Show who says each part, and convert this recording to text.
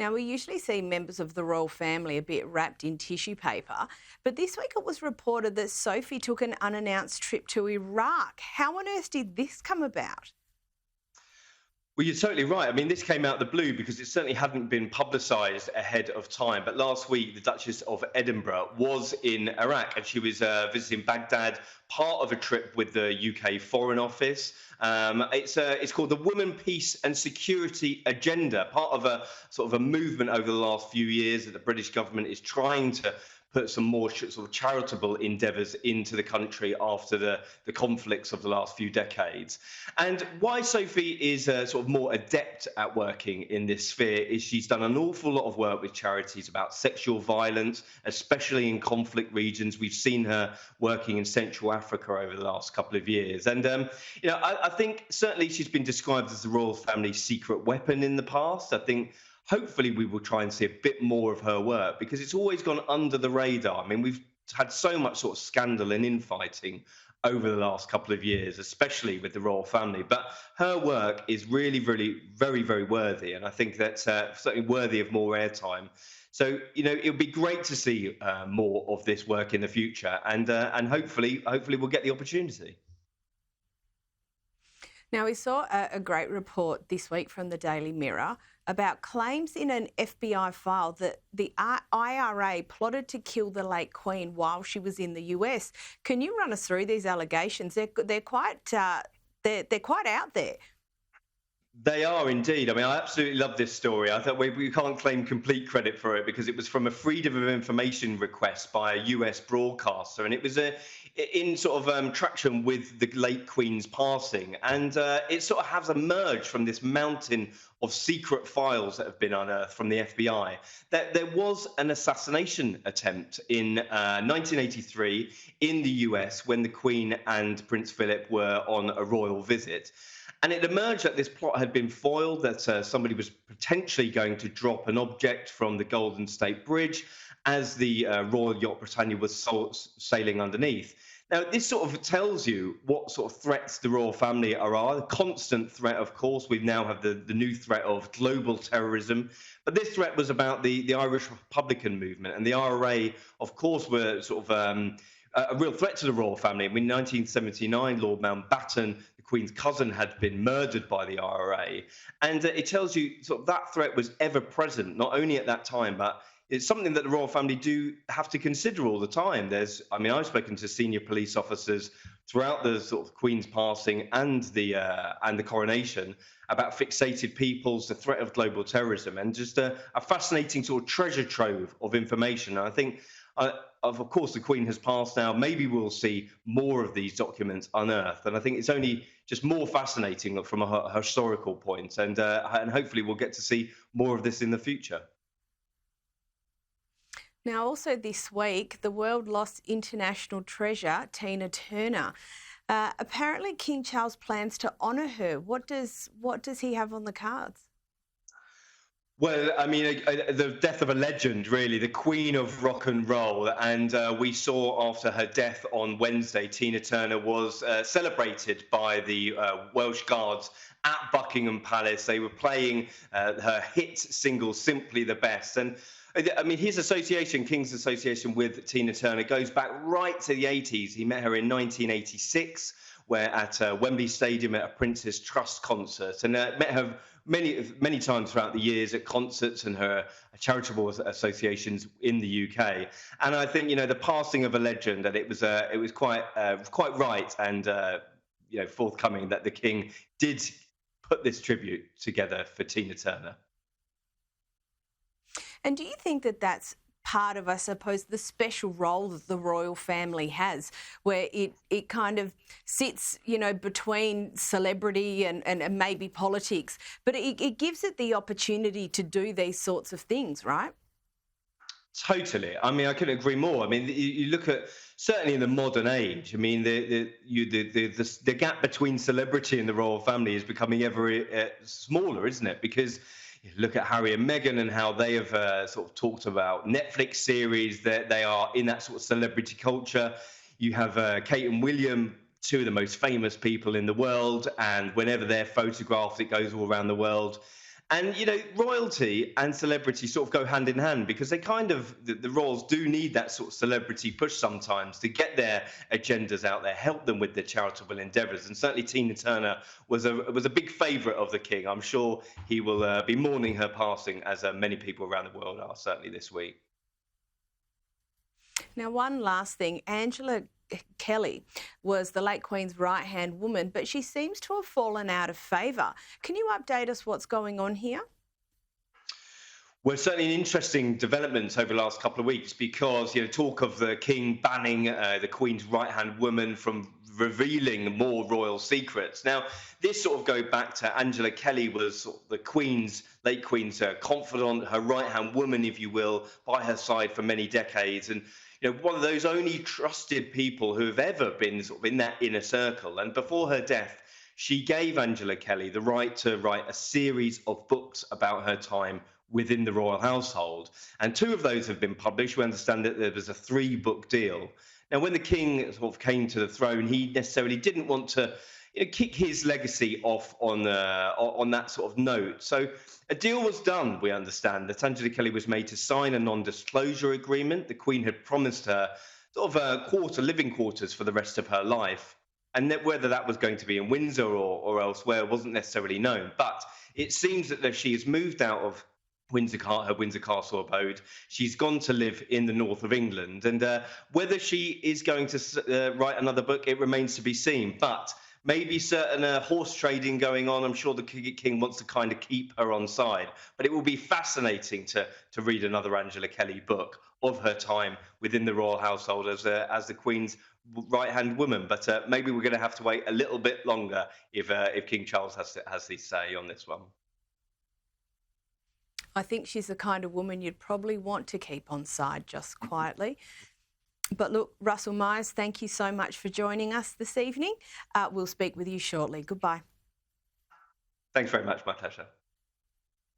Speaker 1: Now, we usually see members of the royal family a bit wrapped in tissue paper, but this week it was reported that Sophie took an unannounced trip to Iraq. How on earth did this come about?
Speaker 2: Well, you're totally right. I mean, this came out of the blue because it certainly hadn't been publicised ahead of time. But last week, the Duchess of Edinburgh was in Iraq and she was visiting Baghdad, part of a trip with the UK Foreign Office. It's called the Women, Peace and Security Agenda, part of a sort of a movement over the last few years that the British government is trying to put some more sort of charitable endeavours into the country after the conflicts of the last few decades. And why Sophie is sort of more adept at working in this sphere is she's done an awful lot of work with charities about sexual violence, especially in conflict regions. We've seen her working in Central Africa over the last couple of years. And, I think certainly she's been described as the royal family's secret weapon in the past. I think hopefully we will try and see a bit more of her work because it's always gone under the radar. I mean, we've had so much sort of scandal and infighting over the last couple of years, especially with the royal family. But her work is really, really very, very worthy. And I think that's certainly worthy of more airtime. So, it would be great to see more of this work in the future. And hopefully we'll get the opportunity.
Speaker 1: Now, we saw a great report this week from the Daily Mirror about claims in an FBI file that the IRA plotted to kill the late Queen while she was in the US. Can you run us through these allegations? They're quite out there.
Speaker 2: They are indeed. I mean, I absolutely love this story. I thought we can't claim complete credit for it because it was from a Freedom of Information request by a US broadcaster, and it was in sort of traction with the late Queen's passing. And it sort of has emerged from this mountain of secret files that have been unearthed from the FBI that there was an assassination attempt in 1983 in the US when the Queen and Prince Philip were on a royal visit. And it emerged that this plot had been foiled, that somebody was potentially going to drop an object from the Golden State Bridge as the Royal Yacht Britannia was sailing underneath. Now, this sort of tells you what sort of threats the royal family are. The constant threat, of course. We now have the new threat of global terrorism. But this threat was about the Irish Republican movement. And the IRA, of course, were sort of a real threat to the royal family. I mean, in 1979, Lord Mountbatten, the Queen's cousin, had been murdered by the IRA. And it tells you sort of that threat was ever present, not only at that time, but it's something that the royal family do have to consider all the time. I've spoken to senior police officers throughout the sort of Queen's passing and the coronation about fixated peoples, the threat of global terrorism, and just a fascinating sort of treasure trove of information. And I think, of course, the Queen has passed now. Maybe we'll see more of these documents unearthed. And I think it's only just more fascinating from a historical point. And hopefully we'll get to see more of this in the future.
Speaker 1: Now, also this week, the world lost international treasure, Tina Turner. Apparently, King Charles plans to honour her. What does he have on the cards?
Speaker 2: Well, I mean, the death of a legend, really, the queen of rock and roll. And we saw after her death on Wednesday, Tina Turner was celebrated by the Welsh Guards at Buckingham Palace. They were playing her hit single, Simply the Best. And I mean, his association, King's association with Tina Turner, goes back right to the 80s. He met her in 1986, where at Wembley Stadium at a Prince's Trust concert, and met her many times throughout the years at concerts and her charitable associations in the UK. And I think, the passing of a legend, and it was quite right and forthcoming that the King did put this tribute together for Tina Turner.
Speaker 1: And do you think that that's part of, I suppose, the special role that the royal family has, where it kind of sits, between celebrity and maybe politics, but it gives it the opportunity to do these sorts of things, right?
Speaker 2: Totally. I mean, I couldn't agree more. I mean, you look at, certainly in the modern age, I mean, the gap between celebrity and the royal family is becoming ever smaller, isn't it? Because you look at Harry and Meghan and how they have sort of talked about Netflix series, that they are in that sort of celebrity culture. You have Kate and William, two of the most famous people in the world, and whenever they're photographed, it goes all around the world. And, royalty and celebrity sort of go hand in hand because the royals do need that sort of celebrity push sometimes to get their agendas out there, help them with their charitable endeavours. And certainly Tina Turner was a big favourite of the king. I'm sure he will be mourning her passing, as many people around the world are, certainly this week.
Speaker 1: Now, one last thing. Angela Kelly was the late Queen's right-hand woman, but she seems to have fallen out of favour. Can you update us what's going on here?
Speaker 2: Well, certainly an interesting development over the last couple of weeks because, talk of the king banning the Queen's right-hand woman from revealing more royal secrets. Now, this sort of goes back to Angela Kelly was sort of the late Queen's confidant, her right-hand woman, if you will, by her side for many decades. And one of those only trusted people who have ever been sort of in that inner circle. And before her death, she gave Angela Kelly the right to write a series of books about her time within the royal household. And 2 of those have been published. We understand that there was a 3-book deal. Now, when the king sort of came to the throne, he necessarily didn't want to kick his legacy off on that sort of note. So a deal was done, we understand, that Angela Kelly was made to sign a non-disclosure agreement. The Queen had promised her sort of living quarters for the rest of her life. And that whether that was going to be in Windsor or elsewhere wasn't necessarily known. But it seems that she has moved out of her Windsor Castle abode. She's gone to live in the north of England. And whether she is going to write another book, it remains to be seen. But maybe certain horse trading going on. I'm sure the king wants to kind of keep her on side. But it will be fascinating to read another Angela Kelly book of her time within the royal household as the Queen's right-hand woman. But maybe we're going to have to wait a little bit longer if King Charles has his say on this one.
Speaker 1: I think she's the kind of woman you'd probably want to keep on side just quietly. But look, Russell Myers, thank you so much for joining us this evening. We'll speak with you shortly. Goodbye.
Speaker 2: Thanks very much. My pleasure.